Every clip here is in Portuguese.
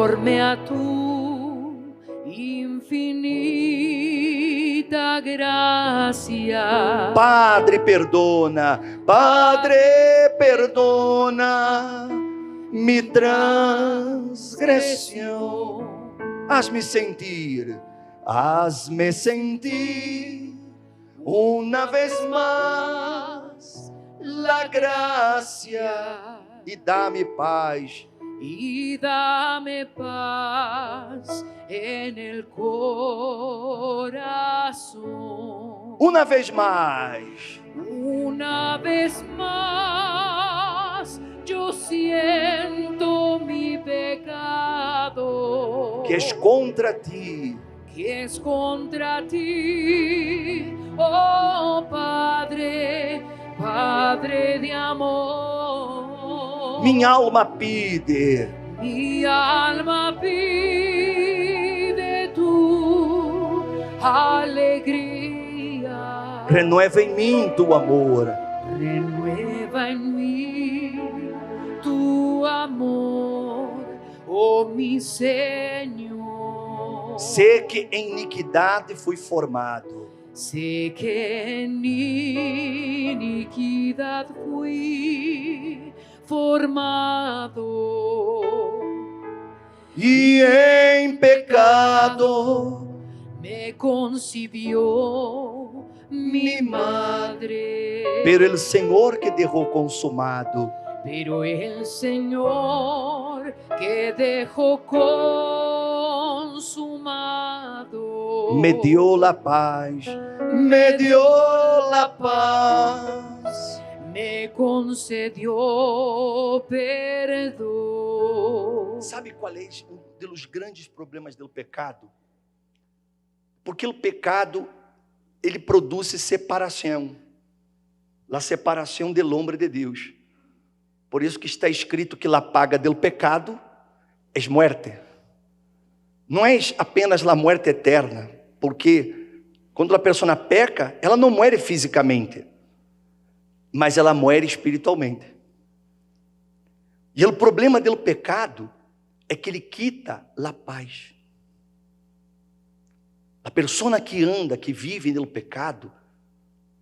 conforme a tu infinita gracia. Padre, perdona mi transgresión. Hazme sentir una vez más la gracia y dame paz. Y dame paz en el corazón. Una vez más yo siento mi pecado, que es contra ti, oh Padre de amor. mi alma pide tu alegría. renueva en mí tu amor. Renueva en mí tu amor, oh mi Señor. Sé que em iniquidade fui formado, Sé que en iniquidad fui formado, y en pecado me concibió mi madre. pero el Senhor que dejó consumado Pero el Señor que dejó consumado me dio la paz, me concedió perdón. Sabe qual é um dos grandes problemas do pecado? Porque o pecado, ele produz separação. A separação do homem de Deus. Por isso que está escrito que a paga do pecado é muerte. Não é apenas a muerte eterna, porque quando a pessoa peca, ela não morre fisicamente, mas ela morre espiritualmente. E o problema do pecado é que ele quita a paz. A pessoa que anda, que vive no pecado,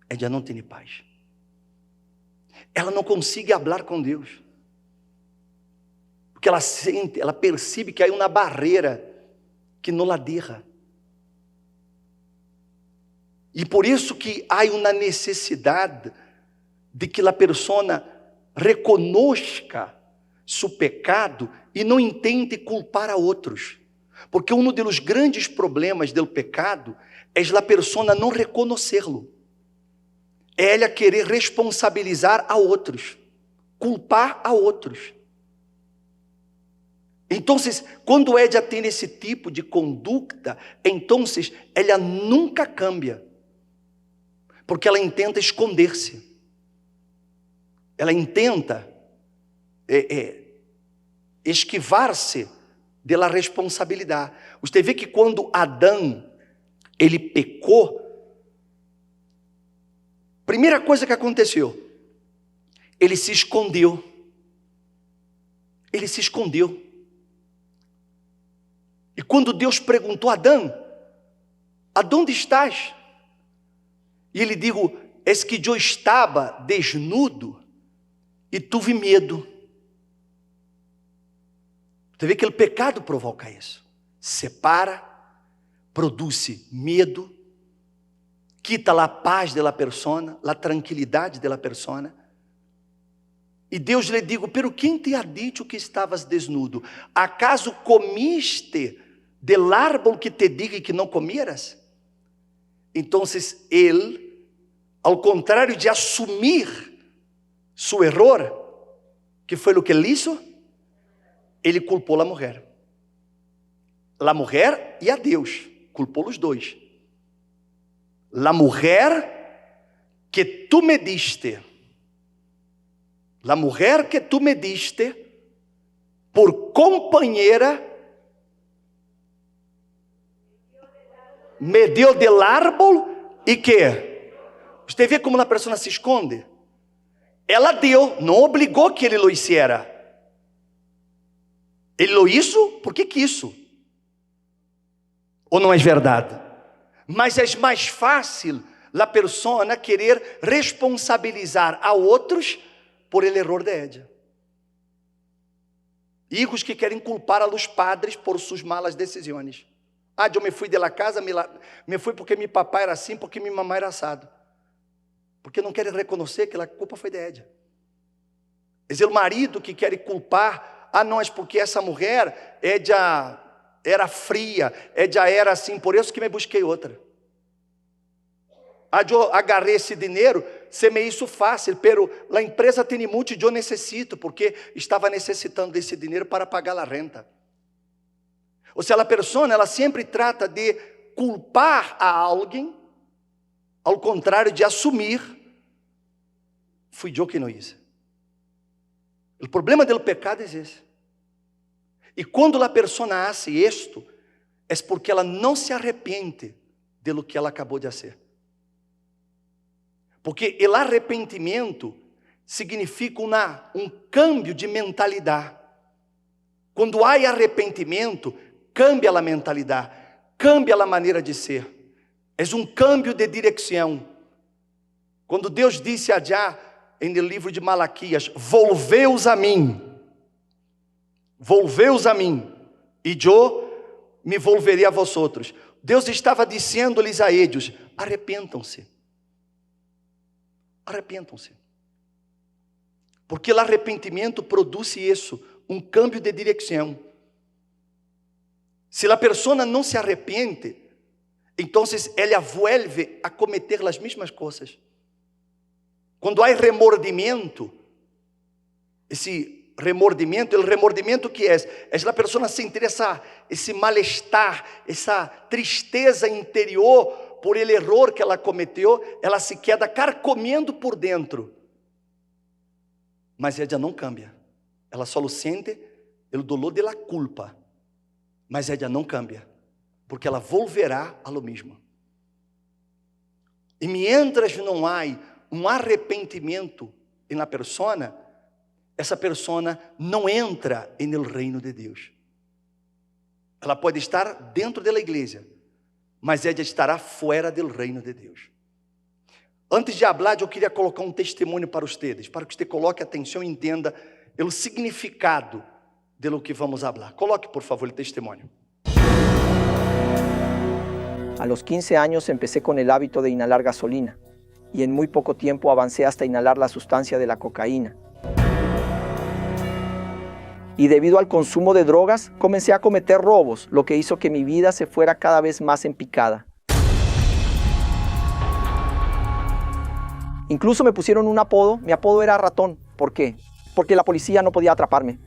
ela não tem paz. Ela não consegue falar com Deus. Porque ela sente, ela percebe que há uma barreira que não la deixa. E por isso que há uma necessidade de que a pessoa reconozca seu pecado e não intente culpar a outros. Porque um dos grandes problemas do pecado é a pessoa não reconhecê-lo. É ela querer responsabilizar a outros, culpar a outros. Então, quando ela tem esse tipo de conduta, então ela nunca cambia, porque ela intenta esconder-se. Ela intenta esquivar-se da responsabilidade. Você vê que quando Adão ele pecou, primeira coisa que aconteceu, ele se escondeu. Ele se escondeu. E quando Deus perguntou a Adão, aonde estás? E ele disse, es que eu estava desnudo e tive medo. Você vê que o pecado provoca isso. Separa, produz medo, quita a paz da pessoa, a tranquilidade da pessoa. E Deus lhe digo, pero quem te ha dicho que estavas desnudo? Acaso comiste del árbol que te dije que não comieras? Então, ele, ao contrário de assumir seu erro, que foi o que ele hizo, ele culpou a mulher. A mulher e a Deus, culpou os dois. La mujer que tu me diste, la mujer que tu me diste por companheira, me deu del árbol e que? Você vê como a pessoa se esconde? Ela deu, não obrigou que ele lo hiciera. Ele lo hizo porque quiso. Ou não é verdade? Mas é mais fácil a pessoa querer responsabilizar a outros por el error de ella. Hijos que querem culpar a los padres por suas malas decisões. Eu me fui de la casa, me fui porque meu papai era assim, porque minha mamãe era assado. Porque não querem reconhecer que a culpa foi de ella. É o marido que quer culpar, não, é porque essa mulher, ella era fria, ella era assim, por isso que me busquei outra. Eu agarrei esse dinheiro, se me hizo fácil, pero a empresa tem muito, eu necessito, porque estava necessitando desse dinheiro para pagar a renta. Ou seja, a pessoa, ela sempre trata de culpar a alguém, ao contrário de assumir, fui eu que não hice. O problema do pecado é esse. E quando a pessoa hace isto, é porque ela não se arrepende de lo que ela acabou de fazer. Porque o arrependimento significa um câmbio de mentalidade. Quando há arrependimento, cambia a mentalidade, cambia a maneira de ser. É um câmbio de direção. Quando Deus disse a Já, no livro de Malaquias, volveus a mim, e eu me volverei a vosotros. Deus estava dizendo-lhes a eles, arrependam-se. Arrependam-se. Porque o arrependimento produz isso, um câmbio de direção. Se a pessoa não se arrepende, então ela vuelve a cometer as mesmas coisas. Quando há remordimento, o remordimento que é a pessoa sentir esse mal-estar, essa tristeza interior por el error que ela cometeu, ela se queda carcomendo por dentro. Mas ela não cambia. Ela só sente o dolor da culpa. Mas ela não cambia, porque ela volverá a lo mesmo. E mientras não há um arrependimento na persona, essa persona não entra no reino de Deus. Ela pode estar dentro da igreja, mas ela estará fora do reino de Deus. Antes de falar, eu queria colocar um testemunho para vocês, para que você coloque atenção e entenda o significado de lo que vamos falar. Coloque, por favor, o testemunho. A los 15 años empecé con el hábito de inhalar gasolina y en muy poco tiempo avancé hasta inhalar la sustancia de la cocaína. Y debido al consumo de drogas, comencé a cometer robos, lo que hizo que mi vida se fuera cada vez más en picada. Incluso me pusieron un apodo, mi apodo era Ratón. ¿Por qué? Porque la policía no podía atraparme.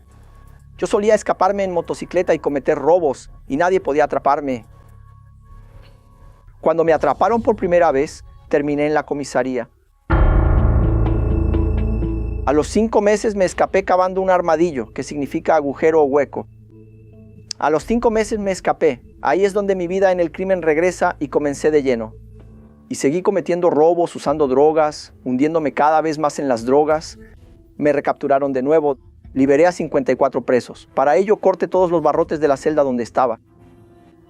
Yo solía escaparme en motocicleta y cometer robos, y nadie podía atraparme. Cuando me atraparon por primera vez, terminé en la comisaría. A los 5 meses me escapé cavando un armadillo, que significa agujero o hueco. A los 5 meses me escapé. Ahí es donde mi vida en el crimen regresa y comencé de lleno. Y seguí cometiendo robos, usando drogas, hundiéndome cada vez más en las drogas. Me recapturaron de nuevo. Liberé a 54 presos. Para ello corté todos los barrotes de la celda donde estaba.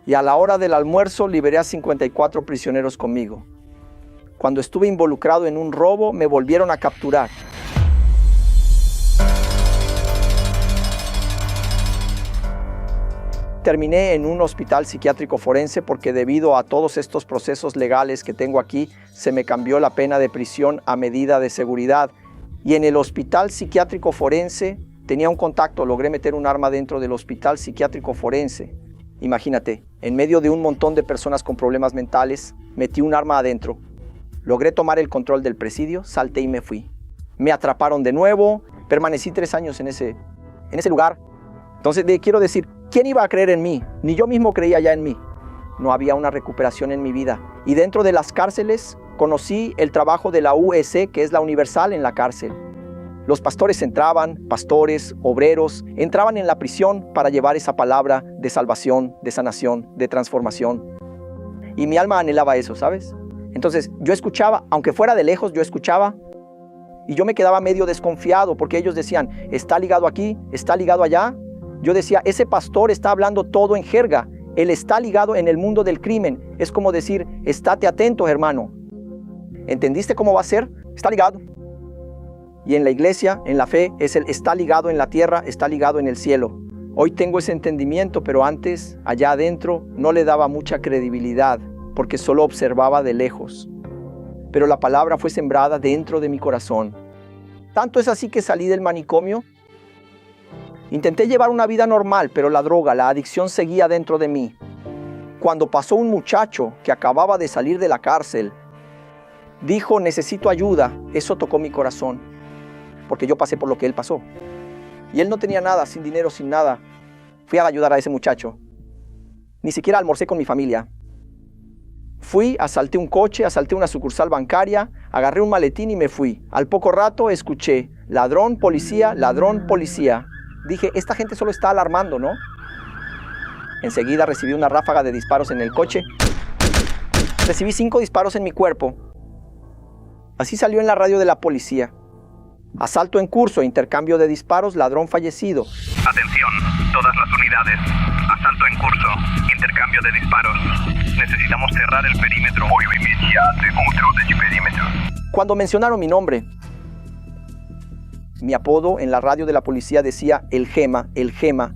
Y a la hora del almuerzo liberé a 54 prisioneros conmigo. Cuando estuve involucrado en un robo, me volvieron a capturar. Terminé en un hospital psiquiátrico forense porque debido a todos estos procesos legales que tengo aquí, se me cambió la pena de prisión a medida de seguridad. Y en el hospital psiquiátrico forense tenía un contacto, logré meter un arma dentro del hospital psiquiátrico forense. Imagínate, en medio de un montón de personas con problemas mentales, metí un arma adentro. Logré tomar el control del presidio, salté y me fui. Me atraparon de nuevo, permanecí 3 años en ese lugar. Entonces, quiero decir, ¿quién iba a creer en mí? Ni yo mismo creía ya en mí. No había una recuperación en mi vida. Y dentro de las cárceles, conocí el trabajo de la UEC, que es la Universal en la cárcel. Los pastores entraban, pastores, obreros, entraban en la prisión para llevar esa palabra de salvación, de sanación, de transformación. Y mi alma anhelaba eso, ¿sabes? Entonces yo escuchaba, aunque fuera de lejos, yo escuchaba y yo me quedaba medio desconfiado porque ellos decían, está ligado aquí, está ligado allá. Yo decía, ese pastor está hablando todo en jerga. Él está ligado en el mundo del crimen. Es como decir, estate atento, hermano. ¿Entendiste cómo va a ser? Está ligado. Y en la iglesia, en la fe, es el está ligado en la tierra, está ligado en el cielo. Hoy tengo ese entendimiento, pero antes, allá adentro, no le daba mucha credibilidad, porque solo observaba de lejos. Pero la palabra fue sembrada dentro de mi corazón. Tanto es así que salí del manicomio. Intenté llevar una vida normal, pero la droga, la adicción seguía dentro de mí. Cuando pasó un muchacho que acababa de salir de la cárcel, dijo, necesito ayuda. Eso tocó mi corazón, porque yo pasé por lo que él pasó. Y él no tenía nada, sin dinero, sin nada. Fui a ayudar a ese muchacho. Ni siquiera almorcé con mi familia. Fui, asalté un coche, asalté una sucursal bancaria, agarré un maletín y me fui. Al poco rato escuché, ladrón, policía, ladrón, policía. Dije, esta gente solo está alarmando, ¿no? Enseguida recibí una ráfaga de disparos en el coche. Recibí 5 disparos en mi cuerpo. Así salió en la radio de la policía. Asalto en curso, intercambio de disparos, ladrón fallecido. Atención, todas las unidades. Asalto en curso, intercambio de disparos. Necesitamos cerrar el perímetro. Apoyo inmediato control del perímetro. Cuando mencionaron mi nombre, mi apodo en la radio de la policía decía el Gema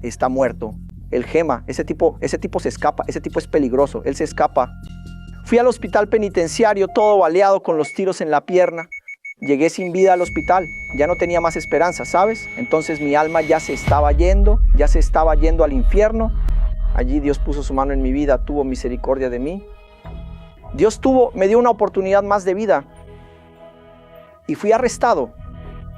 está muerto. El Gema, ese tipo se escapa, ese tipo es peligroso, él se escapa. Fui al hospital penitenciario todo baleado con los tiros en la pierna. Llegué sin vida al hospital, ya no tenía más esperanza, ¿sabes? Entonces mi alma ya se estaba yendo al infierno. Allí Dios puso su mano en mi vida, tuvo misericordia de mí. Dios me dio una oportunidad más de vida. Y fui arrestado.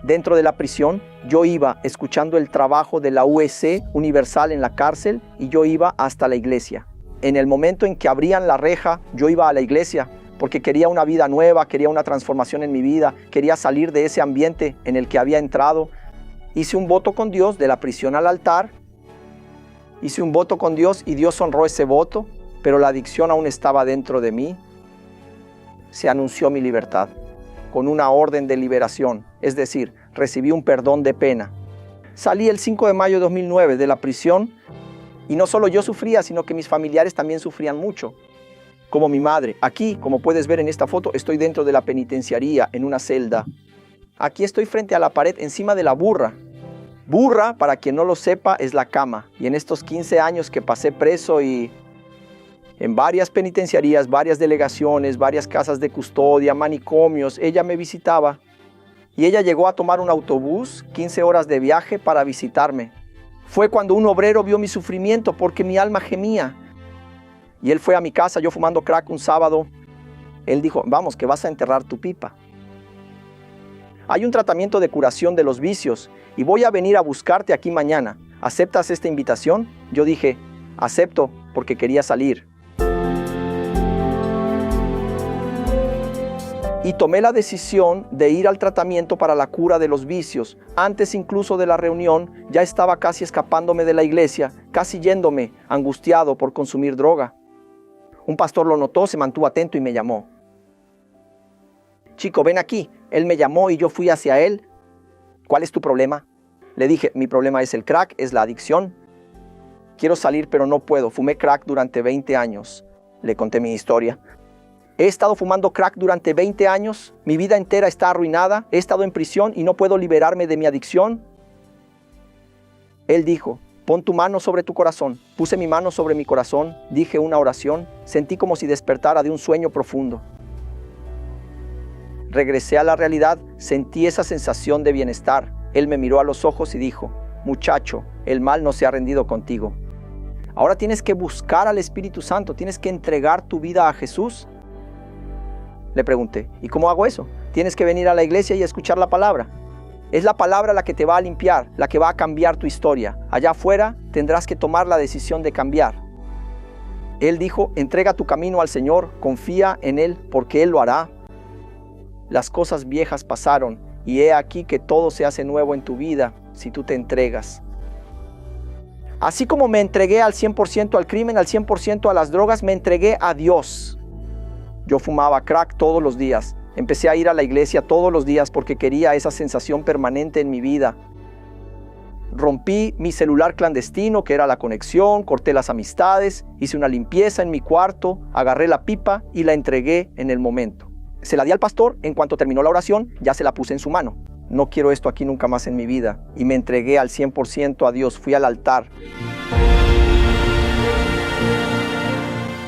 Dentro de la prisión, yo iba escuchando el trabajo de la USC Universal en la cárcel y yo iba hasta la iglesia. En el momento en que abrían la reja, yo iba a la iglesia porque quería una vida nueva, quería una transformación en mi vida, quería salir de ese ambiente en el que había entrado. Hice un voto con Dios de la prisión al altar. Hice un voto con Dios y Dios honró ese voto, pero la adicción aún estaba dentro de mí. Se anunció mi libertad con una orden de liberación, es decir, recibí un perdón de pena. Salí el 5 de mayo de 2009 de la prisión y no solo yo sufría, sino que mis familiares también sufrían mucho, como mi madre. Aquí, como puedes ver en esta foto, estoy dentro de la penitenciaría, en una celda. Aquí estoy frente a la pared, encima de la burra. Burra, para quien no lo sepa, es la cama. Y en estos 15 años que pasé preso y en varias penitenciarías, varias delegaciones, varias casas de custodia, manicomios, ella me visitaba. Y ella llegó a tomar un autobús, 15 horas de viaje para visitarme. Fue cuando un obrero vio mi sufrimiento porque mi alma gemía. Y él fue a mi casa, yo fumando crack un sábado. Él dijo, vamos, que vas a enterrar tu pipa. Hay un tratamiento de curación de los vicios y voy a venir a buscarte aquí mañana. ¿Aceptas esta invitación? Yo dije, acepto porque quería salir. Y tomé la decisión de ir al tratamiento para la cura de los vicios. Antes incluso de la reunión, ya estaba casi escapándome de la iglesia, casi yéndome, angustiado por consumir droga. Un pastor lo notó, se mantuvo atento y me llamó. Chico, ven aquí. Él me llamó y yo fui hacia él. ¿Cuál es tu problema? Le dije, mi problema es el crack, es la adicción. Quiero salir pero no puedo. Fumé crack durante 20 años. Le conté mi historia. He estado fumando crack durante 20 años. Mi vida entera está arruinada. He estado en prisión y no puedo liberarme de mi adicción. Él dijo, pon tu mano sobre tu corazón. Puse mi mano sobre mi corazón. Dije una oración. Sentí como si despertara de un sueño profundo. Regresé a la realidad. Sentí esa sensación de bienestar. Él me miró a los ojos y dijo, muchacho, el mal no se ha rendido contigo. Ahora tienes que buscar al Espíritu Santo. Tienes que entregar tu vida a Jesús. Le pregunté, ¿y cómo hago eso? Tienes que venir a la iglesia y escuchar la palabra. Es la palabra la que te va a limpiar, la que va a cambiar tu historia. Allá afuera tendrás que tomar la decisión de cambiar. Él dijo, entrega tu camino al Señor, confía en Él porque Él lo hará. Las cosas viejas pasaron y he aquí que todo se hace nuevo en tu vida si tú te entregas. Así como me entregué al 100% al crimen, al 100% a las drogas, me entregué a Dios. Yo fumaba crack todos los días. Empecé a ir a la iglesia todos los días porque quería esa sensación permanente en mi vida. Rompí mi celular clandestino, que era la conexión, corté las amistades, hice una limpieza en mi cuarto, agarré la pipa y la entregué en el momento. Se la di al pastor, en cuanto terminó la oración, ya se la puse en su mano. No quiero esto aquí nunca más en mi vida. Y me entregué al 100% a Dios, fui al altar.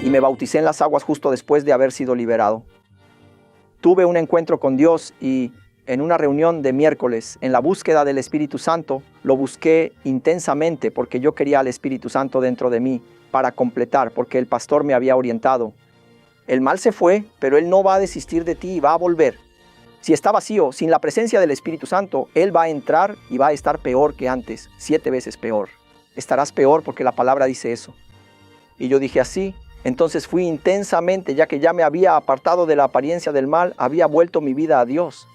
Y me bauticé en las aguas justo después de haber sido liberado. Tuve un encuentro con Dios y en una reunión de miércoles, en la búsqueda del Espíritu Santo, lo busqué intensamente porque yo quería al Espíritu Santo dentro de mí para completar, porque el pastor me había orientado. El mal se fue, pero Él no va a desistir de ti y va a volver. Si está vacío, sin la presencia del Espíritu Santo, Él va a entrar y va a estar peor que antes, 7 veces peor. Estarás peor porque la palabra dice eso. Y yo dije así. Entonces fui intensamente, ya que ya me había apartado de la apariencia del mal, había vuelto mi vida a Dios.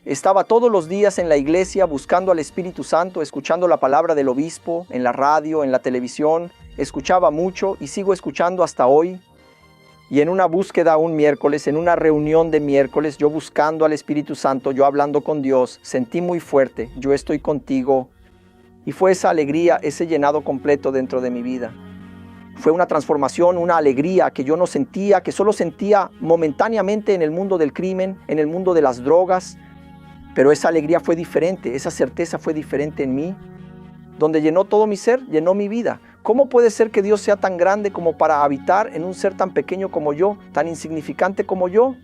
Estaba todos los días en la iglesia buscando al Espíritu Santo, escuchando la palabra del obispo, en la radio, en la televisión. Escuchaba mucho y sigo escuchando hasta hoy. Y en una búsqueda un miércoles, en una reunión de miércoles, yo buscando al Espíritu Santo, yo hablando con Dios, sentí muy fuerte, yo estoy contigo. Y fue esa alegría, ese llenado completo dentro de mi vida. Fue una transformación, una alegría que yo no sentía, que solo sentía momentáneamente en el mundo del crimen, en el mundo de las drogas. Pero esa alegría fue diferente, esa certeza fue diferente en mí, donde llenó todo mi ser, llenó mi vida. ¿Cómo puede ser que Dios sea tan grande como para habitar en un ser tan pequeño como yo, tan insignificante como yo?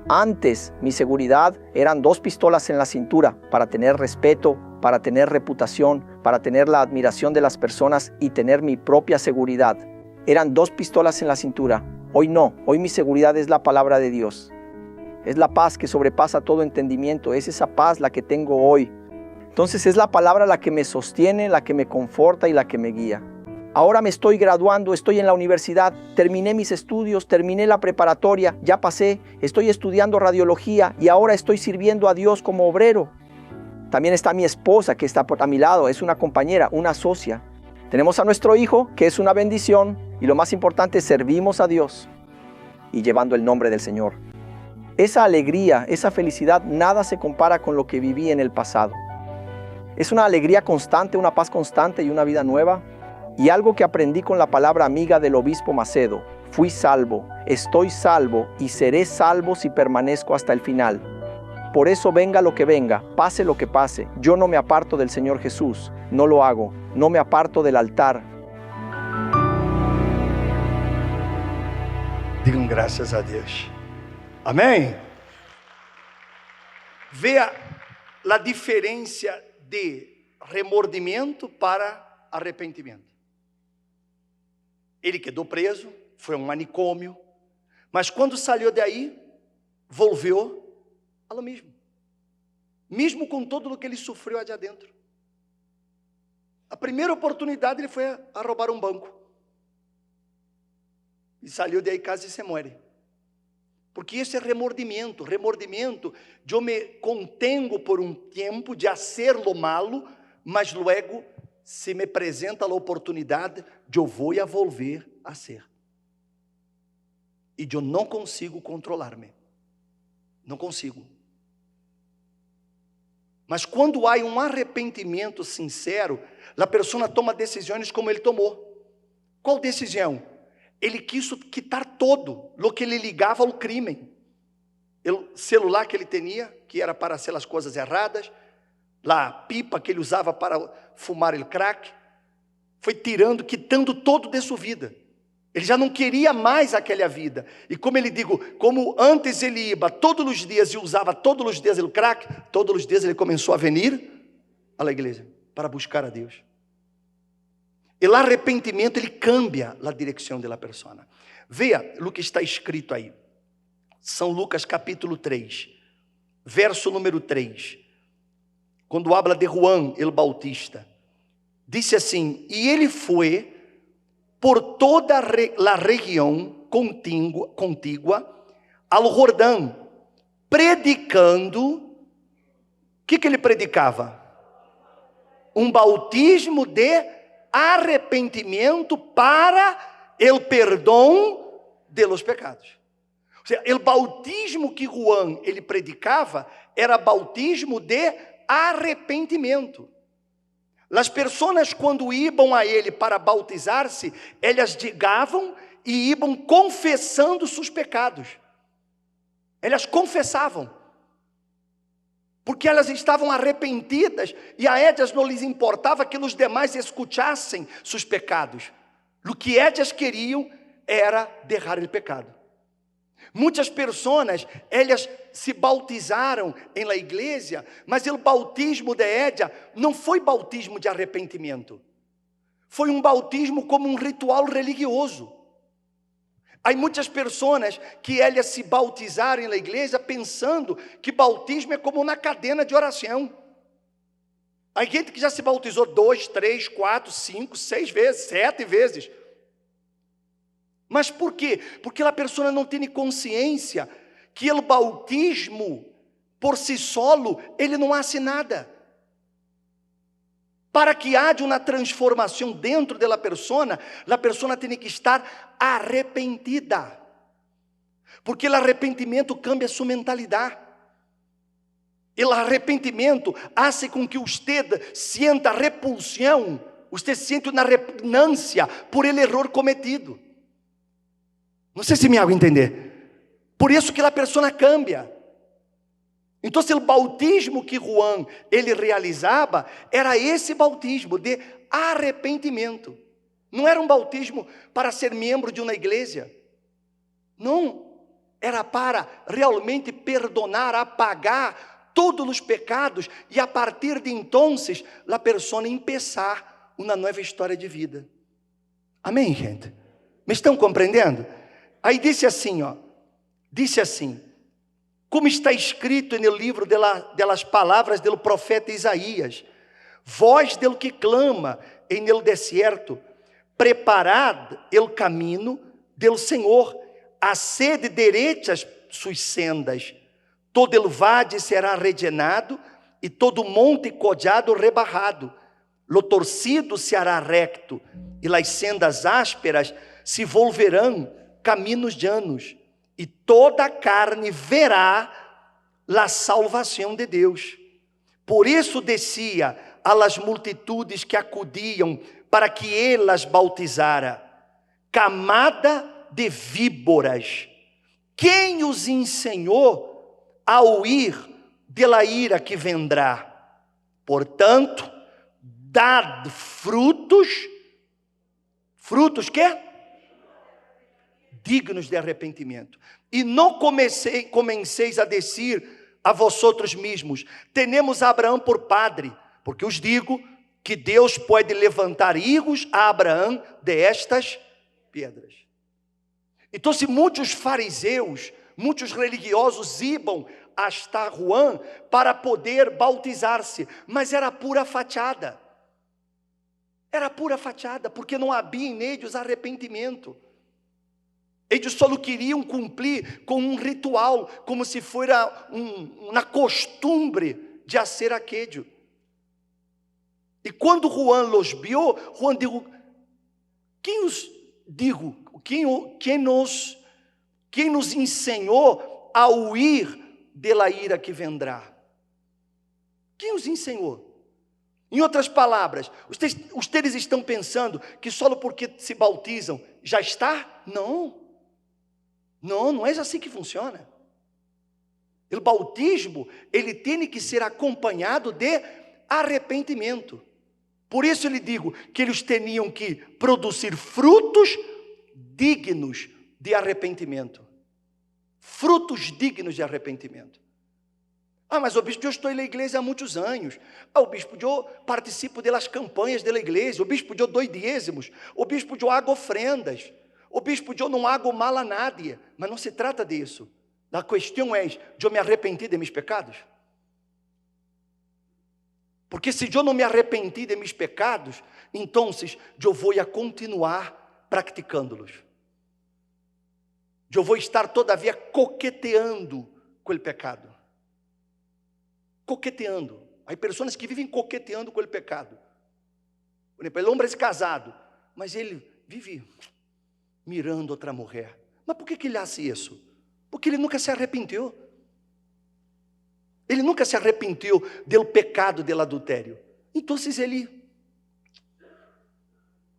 Antes, mi seguridad eran 2 pistolas en la cintura para tener respeto, para tener reputación, para tener la admiración de las personas y tener mi propia seguridad. Eran 2 pistolas en la cintura. Hoy no, hoy mi seguridad es la palabra de Dios. Es la paz que sobrepasa todo entendimiento, es esa paz la que tengo hoy. Entonces es la palabra la que me sostiene, la que me conforta y la que me guía. Ahora me estoy graduando, estoy en la universidad, terminé mis estudios, terminé la preparatoria, ya pasé, estoy estudiando radiología y ahora estoy sirviendo a Dios como obrero. También está mi esposa que está a mi lado, es una compañera, una socia. Tenemos a nuestro hijo, que es una bendición, y lo más importante, servimos a Dios y llevando el nombre del Señor. Esa alegría, esa felicidad, nada se compara con lo que viví en el pasado. Es una alegría constante, una paz constante y una vida nueva. Y algo que aprendí con la palabra amiga del obispo Macedo: fui salvo, estoy salvo y seré salvo si permanezco hasta el final. Por eso venga lo que venga, pase lo que pase, yo no me aparto del Señor Jesús, no lo hago, no me aparto del altar. Digam graças a Deus. Amém? Veja a diferença de remordimento para arrependimento. Ele quedou preso, foi um manicômio, mas quando saiu daí, volveu a lo mesmo. Mesmo com tudo o que ele sofreu ali adentro. A primeira oportunidade ele foi a roubar um banco. E saiu daí quase se morre. Porque esse é remordimento. Remordimento, eu me contengo por um tempo de hacer lo malo, mas luego, se me apresenta a oportunidade, eu vou a volver a ser. E eu não consigo controlar-me. Não consigo. Mas quando há um arrependimento sincero, a pessoa toma decisões como ele tomou. Qual decisão? Ele quis quitar todo o que lhe ligava ao crime. O celular que ele tinha, que era para hacer as coisas erradas, a pipa que ele usava para fumar o crack, foi tirando, quitando todo de sua vida. Ele já não queria mais aquela vida. E como ele digo, como antes ele ia todos os dias e usava todos os dias o crack, todos os dias ele começou a vir à igreja para buscar a Deus. E o arrependimento, ele cambia a direção da pessoa. Veja o que está escrito aí. São Lucas capítulo 3, verso número 3. Quando habla de Juan el Bautista, disse assim: e ele foi por toda a região contígua ao Jordão, predicando. O que ele predicava? Um bautismo de arrependimento para o perdão de los pecados. Ou seja, o bautismo que Juan ele predicava era bautismo de arrependimento. As pessoas, quando iam a ele para bautizar-se, elas chegavam e iam confessando seus pecados. Elas confessavam, porque elas estavam arrependidas e a elas não lhes importava que os demais escutassem seus pecados. O que elas queriam era deixar o pecado. Muitas pessoas, elas se bautizaram em la igreja, mas o bautismo de ella não foi bautismo de arrependimento. Foi um bautismo como um ritual religioso. Há muitas pessoas que elas se bautizaram na igreja pensando que bautismo é como uma cadena de oração. Há gente que já se bautizou 2, 3, 4, 5, 6 vezes, 7 vezes. Mas por quê? Porque a pessoa não tem consciência que o bautismo, por si solo, ele não hace nada. Para que haja uma transformação dentro da pessoa, a pessoa tem que estar arrependida. Porque o arrependimento cambia sua mentalidade. O arrependimento hace com que você sienta repulsão, você siente uma repugnância por el erro cometido. Não sei se me hago entender. Por isso que a pessoa cambia. Então, o bautismo que Juan ele realizava era esse bautismo de arrependimento. Não era um bautismo para ser membro de uma igreja. Não, era para realmente perdonar, apagar todos os pecados e a partir de então, a pessoa começar uma nova história de vida. Amém, gente? Me estão compreendendo? Aí disse assim, como está escrito no livro delas palavras do profeta Isaías: voz del que clama em el deserto, preparad el caminho del Senhor, haced derechas suas sendas, todo el vade será rellenado e todo monte collado rebarrado, lo torcido se hará recto e las sendas ásperas se volverão caminhos llanos, e toda a carne verá a salvação de Deus. Por isso descia a las multitudes que acudiam para que ele as bautizara. Camada de víboras, quem os ensinou a huir de la ira que vendrá? Portanto, dad frutos que? Dignos de arrependimento. E não comenceis a dizer a vosotros mesmos: tenemos a Abraão por padre, porque os digo que Deus pode levantar hijos a Abraão de estas pedras. Então, se muitos fariseus, muitos religiosos iam hasta Juan para poder bautizar-se, mas era pura fachada. Era pura fachada, porque não havia neles arrependimento. Eles só queriam cumprir com um ritual, como se fosse uma costumbre de fazer aquello. E quando Juan los viu, Juan disse: quem nos ensinou a huir de la ira que vendrá? Quem os ensinou? Em outras palavras, vocês estão pensando que só porque se bautizam já está? Não. Não é assim que funciona. O bautismo, ele tem que ser acompanhado de arrependimento. Por isso ele digo que eles tinham que produzir frutos dignos de arrependimento. Frutos dignos de arrependimento. Mas o bispo, eu estou na igreja há muitos anos. O bispo, eu participo das campanhas da igreja. O bispo, eu dou dízimos. O bispo, eu hago ofrendas. O bispo, eu não hago mal a nadie. Mas não se trata disso. A questão é: eu me arrependi de meus pecados? Porque se eu não me arrependi de meus pecados, então eu vou continuar praticando-los. Eu vou estar todavia coqueteando com o pecado. Coqueteando. Há pessoas que vivem coqueteando com o pecado. Por exemplo, o homem é casado, mas ele vive mirando outra mulher. Mas por que ele faz isso? Porque ele nunca se arrependeu. Ele nunca se arrependeu do pecado do adultério. Então, ele,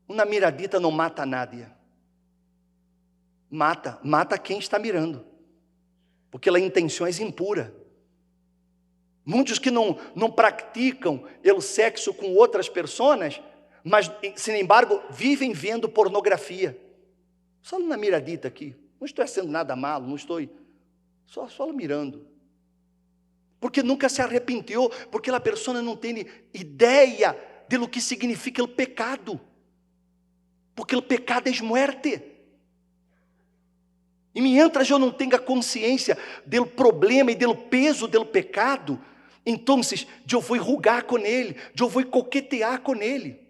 uma miradita não mata nadie. Mata quem está mirando. Porque a intenção é impura. Muitos que não praticam o sexo com outras pessoas, mas, sin embargo, vivem vendo pornografia. Só uma miradita aqui. Não estou fazendo nada malo, não estou... Só mirando. Porque nunca se arrependeu, porque a pessoa não tem ideia de lo que significa o pecado. Porque o pecado é muerte. E mientras eu não tenha consciência do problema e do peso do pecado, então eu vou rugar com ele, eu vou coquetear com ele.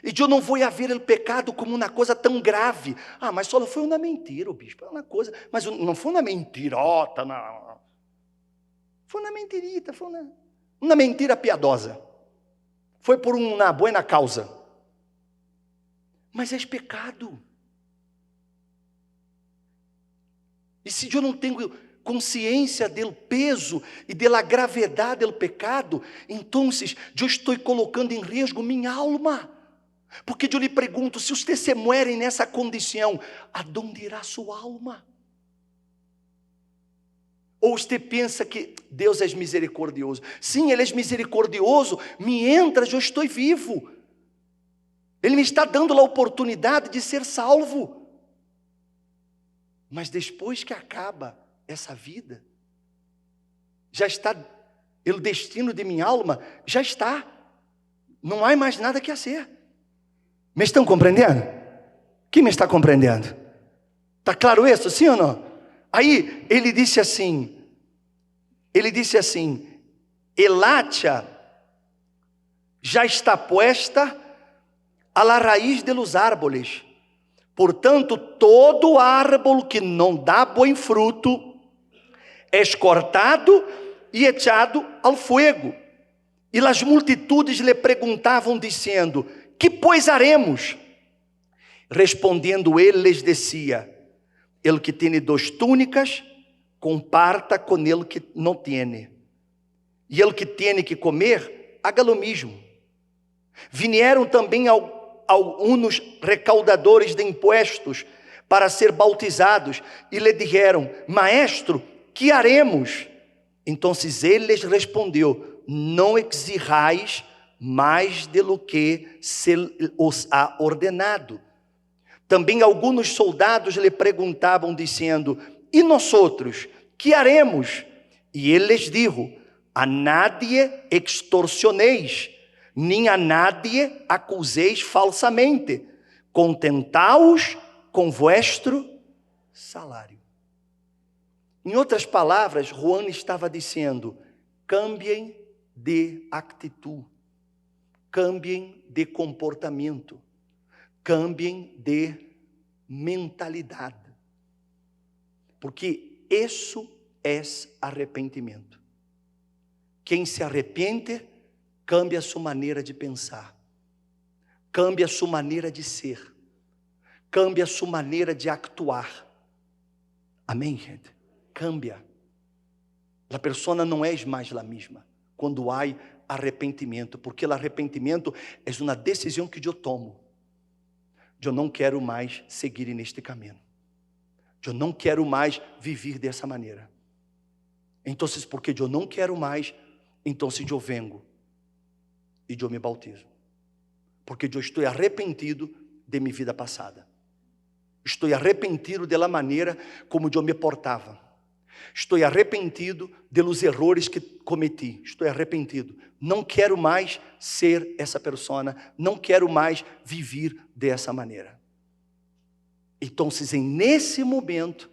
E eu não vou ver o pecado como uma coisa tão grave. Ah, mas só foi uma mentira, bispo, é uma coisa. Mas não foi uma mentirota, não. Foi uma mentirita, foi uma mentira piadosa. Foi por uma boa causa. Mas é pecado. E se eu não tenho consciência do peso e da gravidade do pecado, então eu estou colocando em risco minha alma. Porque eu lhe pergunto, se você se muere nessa condição, aonde irá sua alma? Ou você pensa que Deus é misericordioso? Sim, Ele é misericordioso, mientras eu estou vivo. Ele me está dando a oportunidade de ser salvo. Mas depois que acaba essa vida, já está, o destino de minha alma já está. Não há mais nada que fazer. Me estão compreendendo? Quem me está compreendendo? Está claro isso, sim ou não? Aí ele disse assim, el hacha já está puesta a la raiz de los árboles. Portanto, todo árbol que não dá bom fruto é cortado e echado ao fogo. E as multitudes lhe perguntavam, dizendo: que pois haremos? Respondendo ele, lhes dizia: el que tem 2 túnicas, comparta com ele que não tem. E ele que tem que comer, haga lo mesmo. Vieram também alguns recaudadores de impostos para ser bautizados e lhe disseram: maestro, que haremos? Então ele lhes respondeu: não exijais mais de lo que se os ha ordenado. Também alguns soldados lhe perguntavam, dizendo: e nós outros, que haremos? E ele lhes disse: a nadie extorsioneis, nem a nadie acuseis falsamente, contentaos com vuestro salário. Em outras palavras, Juan estava dizendo: cambiem de atitude, cambiem de comportamento, cambiem de mentalidade, porque isso é arrependimento. Quem se arrepende, cambia a sua maneira de pensar, cambia a sua maneira de ser, cambia a sua maneira de actuar. Amém, gente? Cambia. A pessoa não é mais a mesma quando há arrependimento, porque o arrependimento é uma decisão que eu tomo. Eu não quero mais seguir neste caminho. Eu não quero mais viver dessa maneira. Então, porque eu não quero mais, então eu venho e eu me bautizo. Porque eu estou arrependido de minha vida passada. Estou arrependido da maneira como eu me portava. Estou arrependido dos erros que cometi. Estou arrependido. Não quero mais ser essa pessoa. Não quero mais viver dessa maneira. Então, nesse momento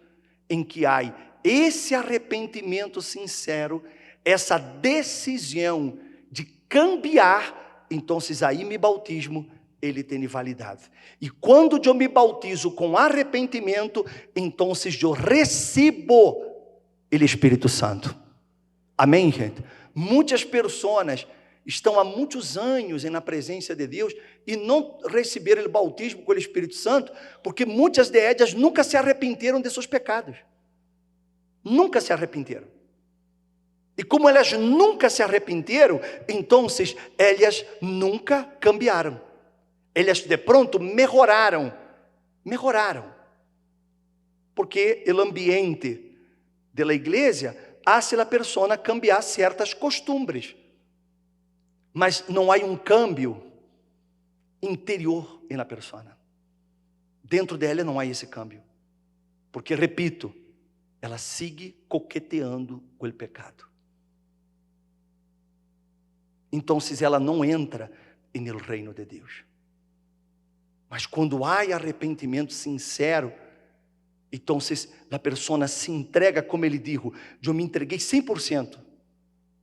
em que há esse arrependimento sincero, essa decisão de cambiar, então aí meu bautismo, ele tem validade. E quando eu me bautizo com arrependimento, então eu recebo o Espírito Santo. Amém, gente? Muitas pessoas estão há muitos anos na presença de Deus e não receberam o bautismo com o Espírito Santo, porque muitas de elas nunca se arrependeram de seus pecados. nunca se arrependeram. E como elas nunca se arrependeram, então elas nunca cambiaram. Elas de pronto melhoraram. Porque o ambiente da igreja hace a pessoa cambiar certas costumbres. Mas não há um cambio interior na pessoa. Dentro dela não há esse cambio. Porque, repito, ela sigue coqueteando com o pecado. Então, ela não entra no reino de Deus. Mas quando há arrependimento sincero, então a pessoa se entrega, como ele disse, eu me entreguei 100%.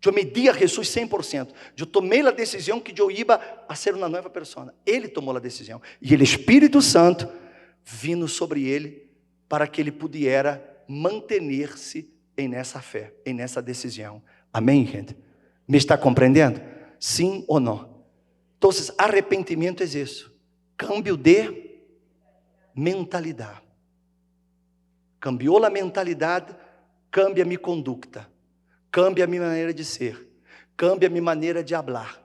Eu me di a Jesus 100%. Eu tomei a decisão que eu ia a ser uma nova pessoa. Ele tomou a decisão. E o Espírito Santo vindo sobre ele para que ele pudesse manter-se nessa fé, nessa decisão. Amém, gente? Me está compreendendo? Sim ou não? Então, arrependimento é isso. Cambio de mentalidade. Cambiou a mentalidade, cambia a minha conduta, cambia a minha maneira de ser, cambia a minha maneira de falar,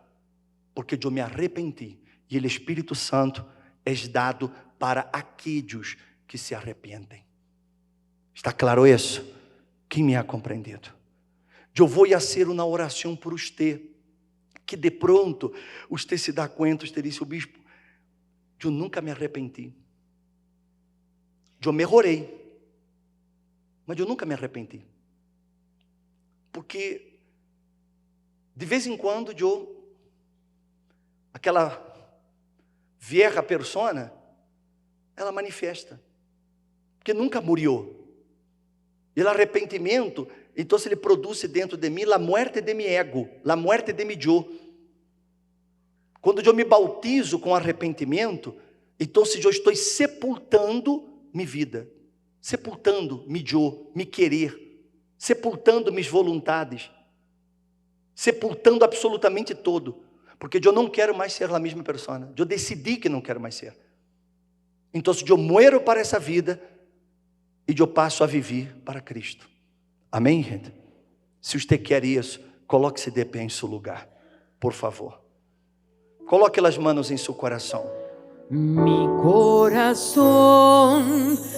porque eu me arrependi e o Espírito Santo é dado para aqueles que se arrependem. Está claro isso? Quem me ha compreendido? Eu vou fazer uma oração por você, que de pronto você se dá conta, você disse, o bispo, eu nunca me arrependi. Eu melhorei, mas eu nunca me arrependi. Porque de vez em quando aquela vieja persona, ela manifesta, porque nunca morreu. E o arrependimento, então ele produz dentro de mim a morte de meu ego, a morte de meu eu. Quando eu me bautizo com arrependimento, então eu estou sepultando minha vida, sepultando meu eu, me querer, sepultando minhas vontades, sepultando absolutamente todo, porque eu não quero mais ser a mesma pessoa. Eu decidi que não quero mais ser. Então eu muero para essa vida e eu passo a viver para Cristo. Amém, gente? Se você quer isso, coloque-se de pé em seu lugar, por favor. Coloque as mãos em seu coração. Mi corazón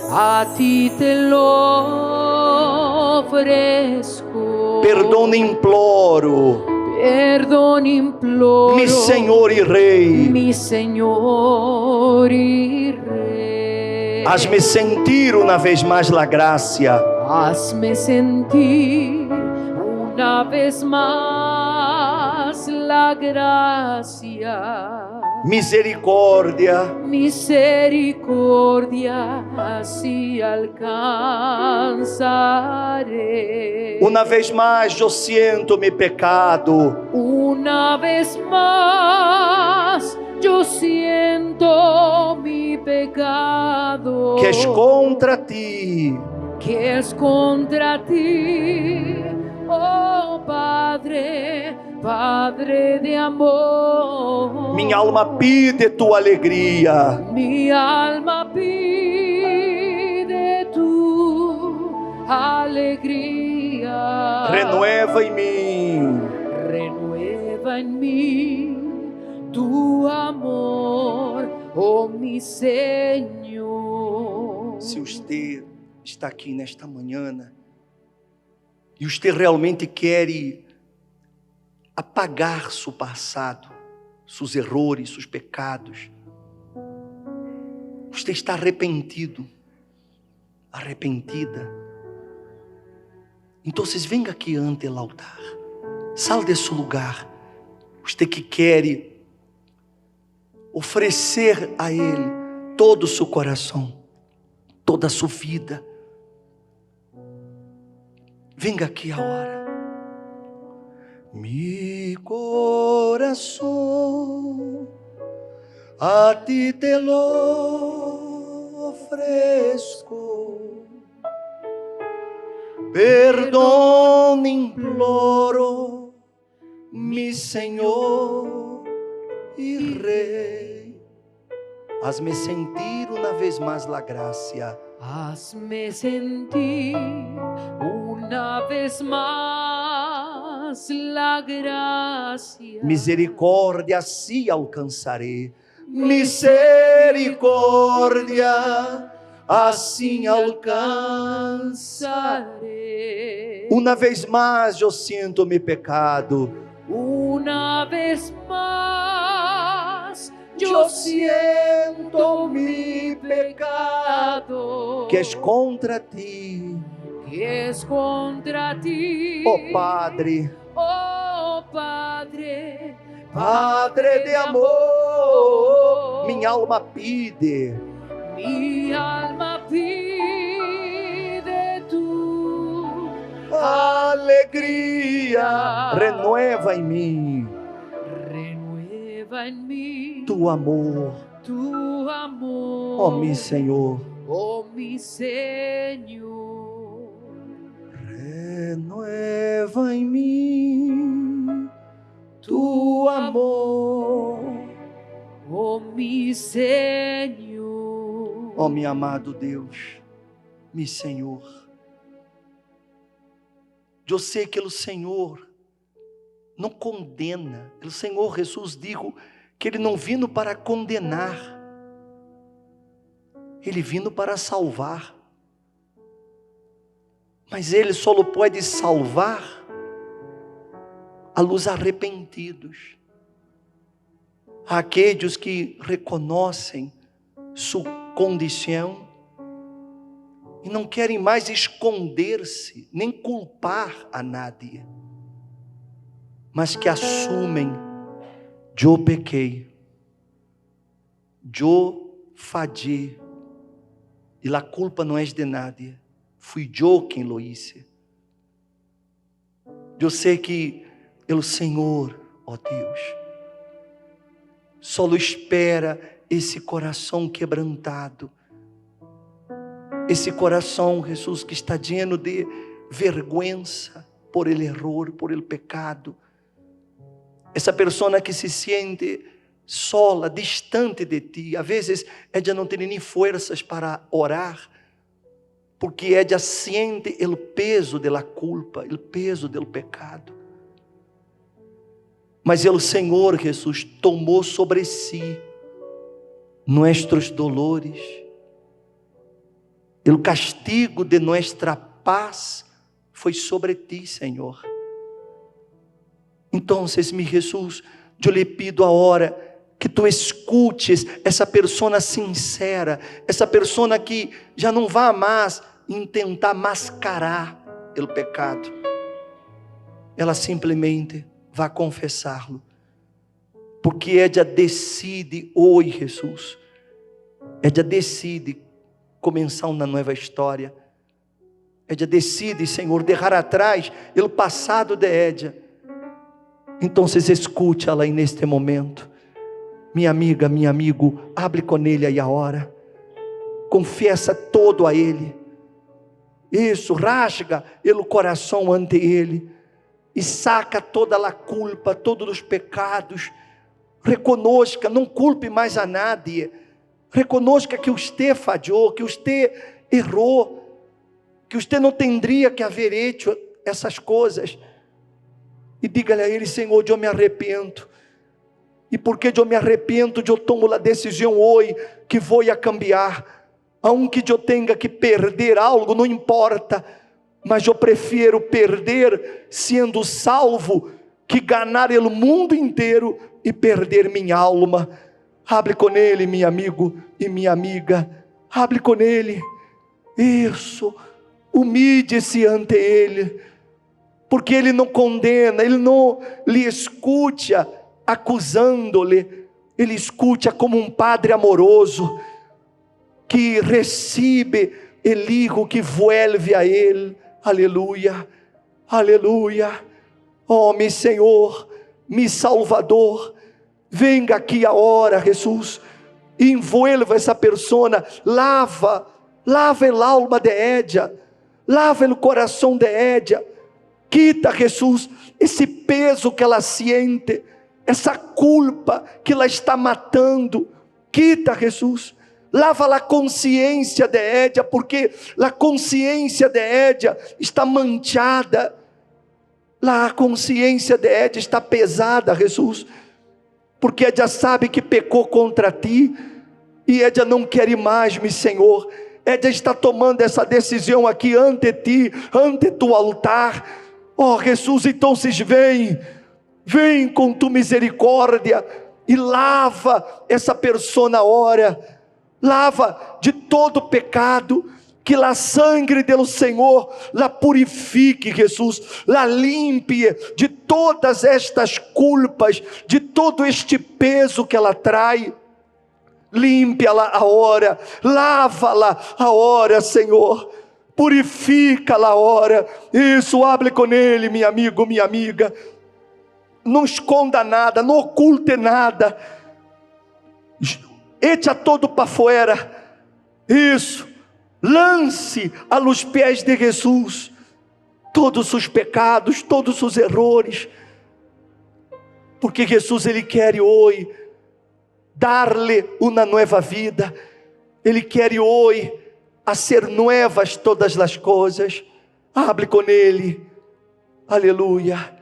a ti te lo ofrezco. Perdão imploro. Perdón imploro. Mi Senhor e Rei. Mi Señor y Rey. Hazme sentir uma vez mais a graça. Hazme sentir una vez más la gracia. Misericórdia. Misericordia así alcanzaré. Uma vez mais eu sinto meu pecado. Una vez más yo siento mi pecado. Que es contra ti. Que es contra ti, oh Padre, Padre de amor. Minha alma pide tua alegria. Mi alma pide tu alegría. Renueva em mim. Renueva en mí tu amor, oh mi Señor. Se você está aqui nesta manhã e você realmente quer apagar seu passado, seus erros, seus pecados, você está arrependido, arrependida, então venha aqui ante o altar, saia desse lugar, você que quer oferecer a Ele todo o seu coração, toda a sua vida. Venga aqui agora. Mi coração a ti te lo ofrezco. Perdão imploro, mi Senhor e Rei. Hazme sentir uma vez mais a graça. Hazme sentir una vez más la gracia. Misericórdia assim alcançarei. Misericórdia assim alcançarei. Uma vez mais eu sinto meu pecado. Una vez más Eu siento mi pecado, que es contra ti, que es contra ti, oh Padre, Padre de amor. Minha alma pide, mi alma pide tu alegria, renueva em mim en mí tu amor, oh mi Senhor, renueva em mim tu amor, oh mi Senhor, oh meu amado Deus, meu Senhor. Eu sei que o Senhor não condena. O Senhor Jesus dijo que Ele não vindo para condenar, Ele vindo para salvar. Mas Ele só pode salvar a los arrependidos, aqueles que reconhecem sua condição e não querem mais esconder-se, nem culpar a nadie, mas que assumem: eu pequei, eu falhei, e a culpa não é de nadie, fui eu quem lo hice. Eu sei que o Senhor, ó Deus, só espera esse coração quebrantado, esse coração, Jesus, que está lleno de vergonha por el error, por el pecado. Essa pessoa que se sente sola, distante de ti. Às vezes, ela não tem nem forças para orar, porque ela sente o peso da culpa, o peso do pecado. Mas o Senhor Jesus tomou sobre si nossos dolores, o castigo de nossa paz foi sobre ti, Senhor. Então, meu Jesus, eu lhe pido agora que tu escutes essa pessoa sincera, essa pessoa que já não vai mais tentar mascarar o pecado. Ela simplesmente vai confessá-lo, porque ela decide hoje, Jesus, ela decide começar uma nova história. Ela decide, Senhor, deixar atrás o passado de ela. Então, escute-la aí neste momento. Minha amiga, meu amigo, hable com ele aí agora. Confessa todo a ele. Isso, rasga o coração ante ele. E saca toda a culpa, todos os pecados. Reconozca, não culpe mais a nadie. Reconozca que você falhou, que você errou, que você não teria que haver hecho essas coisas. E diga-lhe a ele: Senhor, eu me arrependo. E porque eu me arrependo, eu tomo a decisão hoje que vou a cambiar. Aunque eu tenha que perder algo, não importa. Mas eu prefiro perder sendo salvo que ganhar o mundo inteiro e perder minha alma. Hable com ele, meu amigo e minha amiga. Hable com ele. Isso. Humilhe-se ante ele. Porque ele não condena, ele não lhe escuta acusando-lhe. Ele escuta como um padre amoroso que recebe o hijo que vuelve a ele. Aleluia, aleluia. Oh, meu Senhor, meu Salvador, venga aqui agora, Jesus, e envolva essa pessoa, lava a alma de ella, lava o coração de ella, quita, Jesus, esse peso que ela sente, essa culpa que ela está matando, quita, Jesus, Lava a consciência de ella, porque a consciência de ella está manchada. A consciência de ella está pesada, Jesus, porque ella sabe que pecou contra ti, e ella não quer mais, meu Senhor. Ella está tomando essa decisão aqui ante ti, ante tu altar. Oh Jesus, então vem com tu misericórdia e lava essa persona ora, lava de todo pecado, que a sangre do Senhor la purifique, Jesus, la limpie de todas estas culpas, de todo este peso que ela trai. Límpia-la agora, lava-la agora, Senhor, purifica-la agora. Isso, hable com ele, meu amigo, minha amiga. Não esconda nada, não oculte nada, echa todo para fora. Isso, lance a los pés de Jesus todos os pecados, todos os erros, porque Jesus, Ele quer hoje dar-lhe uma nova vida. Ele quer hoje hacer nuevas todas as coisas. Hable com Ele, aleluia.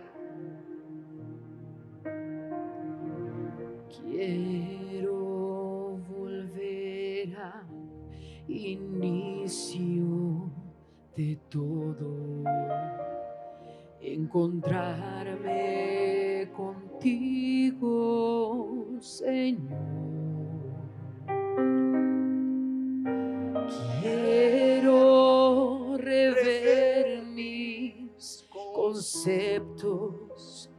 Quiero volver a inicio de todo, encontrarme contigo, Señor. Quiero rever mis conceptos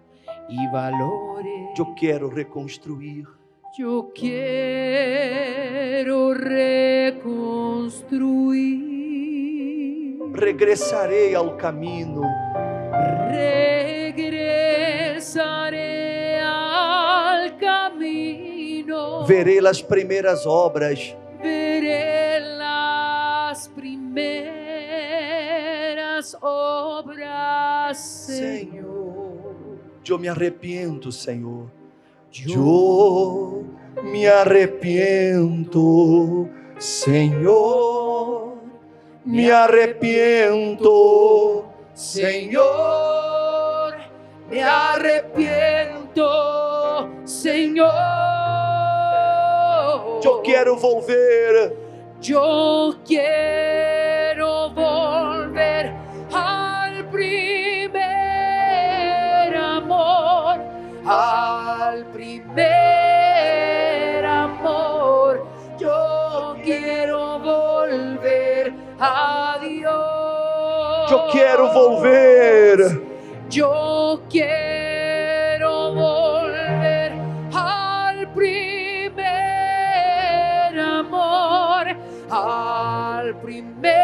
y valores. Eu quero reconstruir. Yo quiero reconstruir. Regressarei ao caminho. Regresaré al camino. Verei as primeiras obras. Veré las primeras obras, Señor. Eu me arrependo, Senhor. Eu me arrependo, Senhor. Me arrependo, Senhor. Me arrepiento, Señor. Eu quero volver. Yo quiero volver al primer amor, al primer amor. Yo quiero volver a Dios. Eu quero volver. Yo quiero volver al primer amor, al primer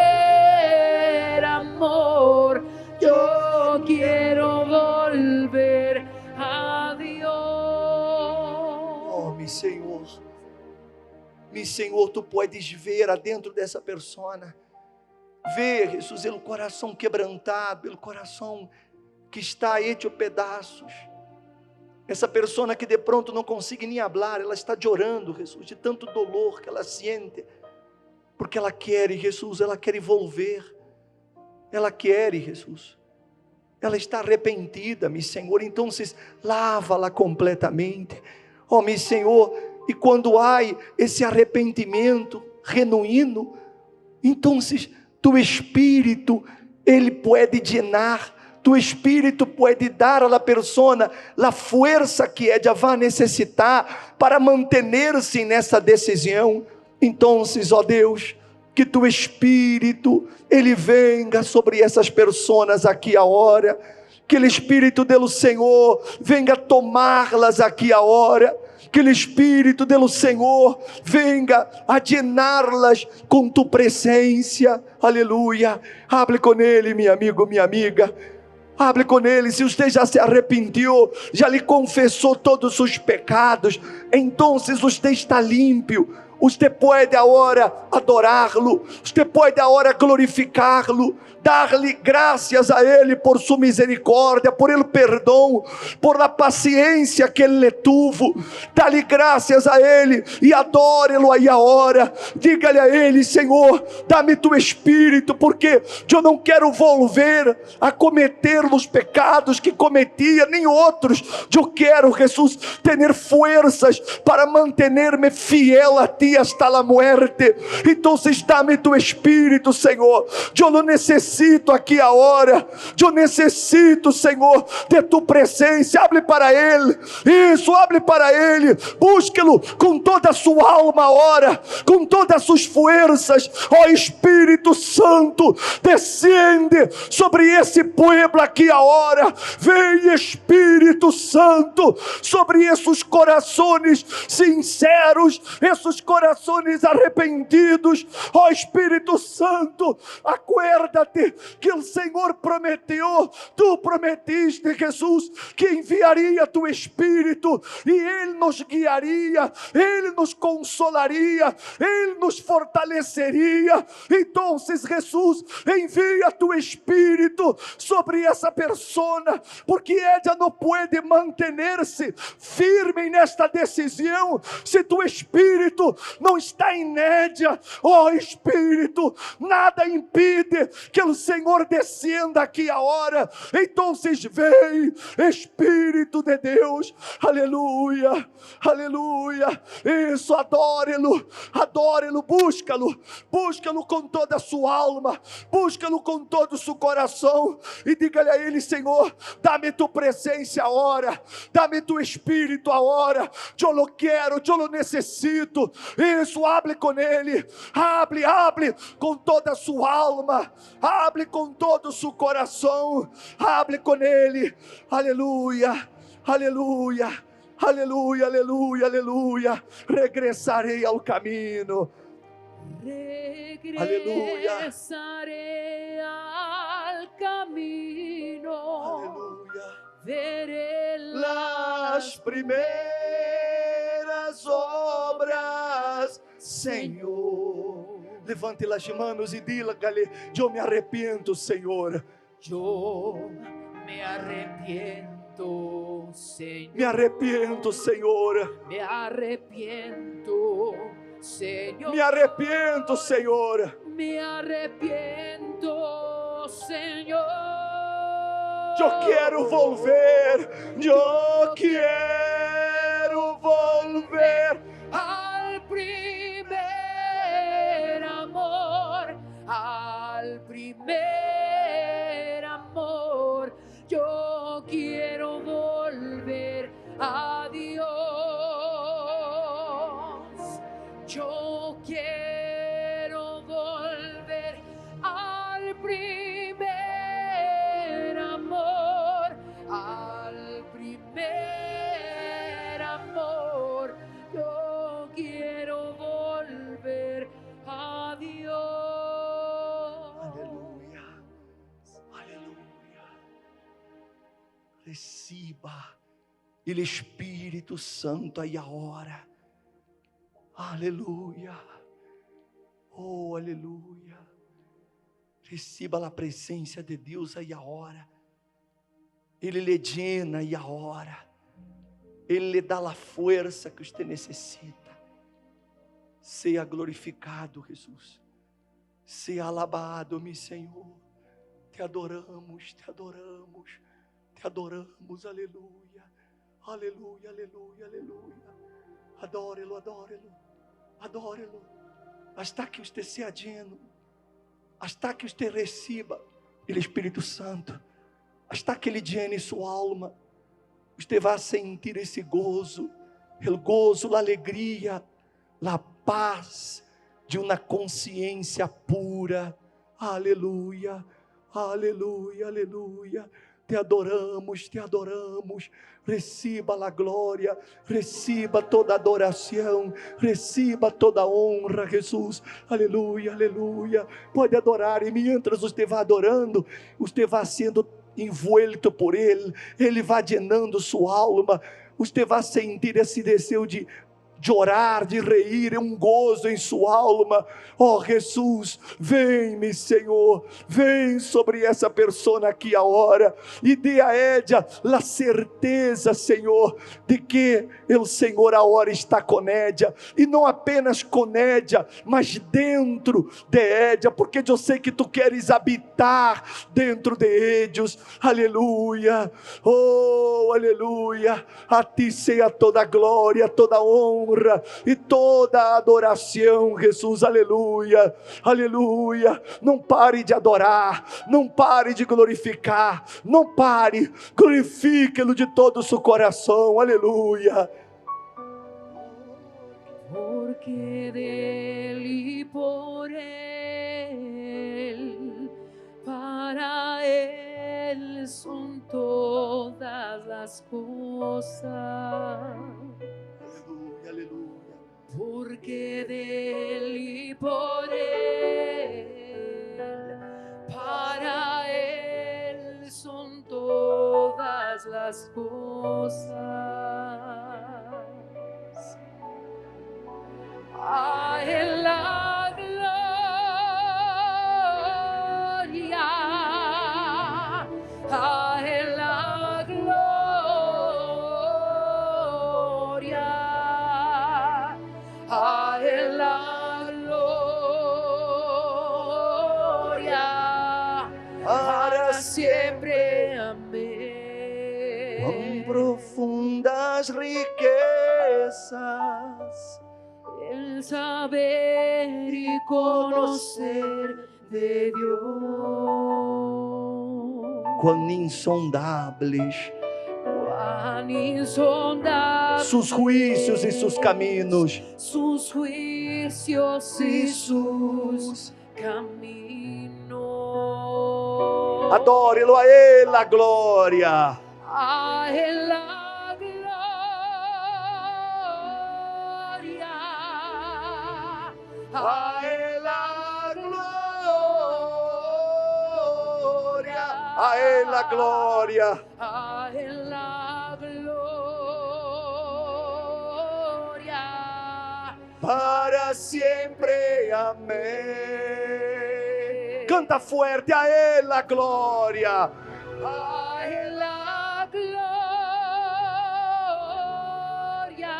amor. Yo quiero volver a Dios. Oh, meu Senhor, tu podes ver adentro dessa persona. Ver, Jesus, o coração quebrantado, o coração que está hecho pedaços. Essa persona que de pronto não consegue nem falar, ela está chorando, Jesus, de tanto dolor que ela sente, porque ela quer, Jesus, ela quer volver, ela quer, Jesus, ela está arrependida, meu Senhor. Então, lava-la completamente, oh, meu Senhor. E quando há esse arrependimento genuíno, então, tu Espírito, Ele pode llenar. Tu Espírito pode dar à persona a força que ela vai necessitar para manter-se nessa decisão. Então, ó Deus, que tu Espírito, Ele venga sobre essas pessoas aqui agora, que o Espírito do Senhor venga tomá-las aqui agora, que o Espírito do Senhor venga a llená-las com tu presença, aleluia. Hable com Ele, meu amigo, minha amiga. Hable com Ele. Se você já se arrependeu, já lhe confessou todos os pecados, então você está limpo. Usted pode agora adorá-lo, usted pode agora glorificá-lo, dar-lhe graças a Ele por sua misericórdia, por el perdão, por la paciência que Ele tuvo. Dá-lhe graças a Ele e adore-lo aí agora. Diga-lhe a Ele: Senhor, dá-me tu Espírito, porque eu não quero volver a cometer os pecados que cometia, nem outros. Eu quero, Jesus, ter forças para manter-me fiel a Ti hasta la muerte. Então, dá-me tu Espírito, Senhor. Eu lo necessito aqui agora. Eu necessito, Senhor, de tu presença. Hable para Ele. Isso, hable para Ele. Busque-lo com toda a sua alma agora, com todas as suas forças. Ó Espírito Santo, descende sobre esse povo aqui agora. Vem, Espírito Santo, sobre esses corações sinceros, esses corações arrependidos. Ó Espírito Santo, acuérdate que o Senhor prometeu, tu prometiste, Jesus, que enviaria tu Espírito e Ele nos guiaria, Ele nos consolaria, Ele nos fortaleceria. Então, Jesus, envia tu Espírito sobre essa persona, porque ela não pode manter-se firme nesta decisão se tu Espírito não está em ella. Ó Espírito, nada impede que o Senhor descenda aqui agora. Então vem, Espírito de Deus. Aleluia, aleluia. Isso, adore-lo, adore-lo, busca-lo com toda a sua alma, busca-lo com todo o seu coração e diga-lhe a Ele: Senhor, dá-me tu presença agora, dá-me tu Espírito agora. Eu lo quero, eu lo necessito. Isso, hable com Ele, hable com toda a sua alma, hable com todo o seu coração, hable com Ele. Aleluia, aleluia, aleluia, aleluia, aleluia. Regressarei ao caminho. Regresaré al camino. Aleluia. Veré Las primeiras obras, Senhor. Levante las manos e diga-lhe: eu me arrependo, Senhor. Yo me arrepiento, Señor. Me arrependo, Senhor. Me arrepiento, Señor. Me arrependo, Senhor. Me arrepiento, Señor. Eu quero volver. Eu quero volver al primer amor, al primer amor. Yo quiero volver a Dios. Yo quiero volver al primer amor, al primer amor. Yo quiero volver a Dios. Aleluia, aleluia. Receba o Espírito Santo aí agora. Aleluia, oh aleluia. Receba a presença de Deus aí agora. Ele lhe llena aí agora. Ele lhe dá a força que você necessita. Seja glorificado, Jesus. Seja alabado, meu Senhor. Te adoramos, te adoramos, te adoramos. Aleluia, aleluia, aleluia, aleluia. Adore-lo, adore-lo, adore-lo. Hasta que você seja lleno, hasta que você receba o Espírito Santo, hasta que Ele llene sua alma. Você vai sentir esse gozo, o gozo, a alegria, a paz de uma consciência pura. Aleluia, aleluia, aleluia. Te adoramos, te adoramos. Receba a glória, receba toda adoração, receba toda honra, Jesus. Aleluia, aleluia. Pode adorar, e mientras você vai adorando, você vai sendo envolto por Ele. Ele vai llenando sua alma. Você vai sentir esse desejo de de orar, de reír, um gozo em sua alma. Oh Jesus, vem-me, Senhor, vem sobre essa pessoa aqui agora e dê a Édia a certeza, Senhor, de que o Senhor agora está com Édia, e não apenas com Édia, mas dentro de Édia, porque eu sei que tu queres habitar dentro de Édios. Aleluia, oh aleluia, a ti seja toda a glória, toda a honra e toda a adoração, Jesus. Aleluia, aleluia. Não pare de adorar, não pare de glorificar, não pare, glorifique-lo de todo o seu coração. Aleluia. Porque dele y por él, para él son todas las cosas. Aleluia, aleluia. Porque dele y por él, para él son todas las cosas. A él la gloria, a él la gloria, a él la gloria, para siempre. Amén. Quão profundas riquezas El saber y conocer de Dios. quão insondáveis Cuán insondables sus juicios e sus caminos. sus juicios y sus caminos. Adore-lo a Ele a glória. A él la gloria, A Ele a glória. A Ele a glória. a él la gloria, Para sempre. Amém. Canta fuerte, a Ele a glória. a él la gloria,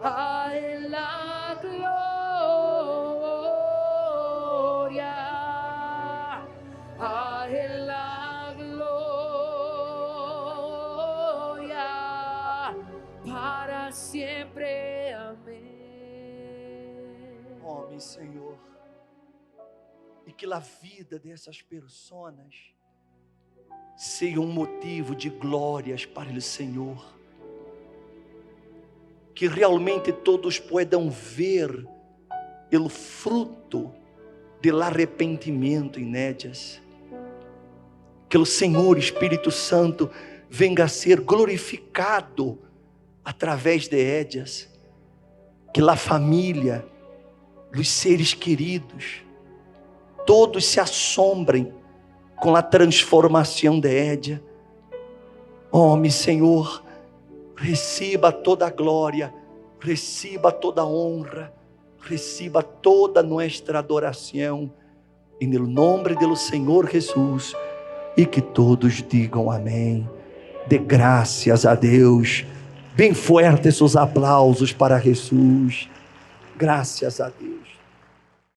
a él la gloria, a él la gloria, para siempre. Amén. Oh, meu Senhor, e que a vida dessas pessoas seja um motivo de glórias para o Senhor, que realmente todos possam ver o fruto do arrependimento em Édias, que o Senhor Espírito Santo venga a ser glorificado através de Édias, que a família, os seres queridos, todos se assombrem com a transformação de Édia. Oh, meu Senhor, receba toda a glória, receba toda a honra, receba toda nossa adoração, em nome do Senhor Jesus, e que todos digam amém. Dê graças a Deus, bem fortes os aplausos para Jesus. Graças a Deus.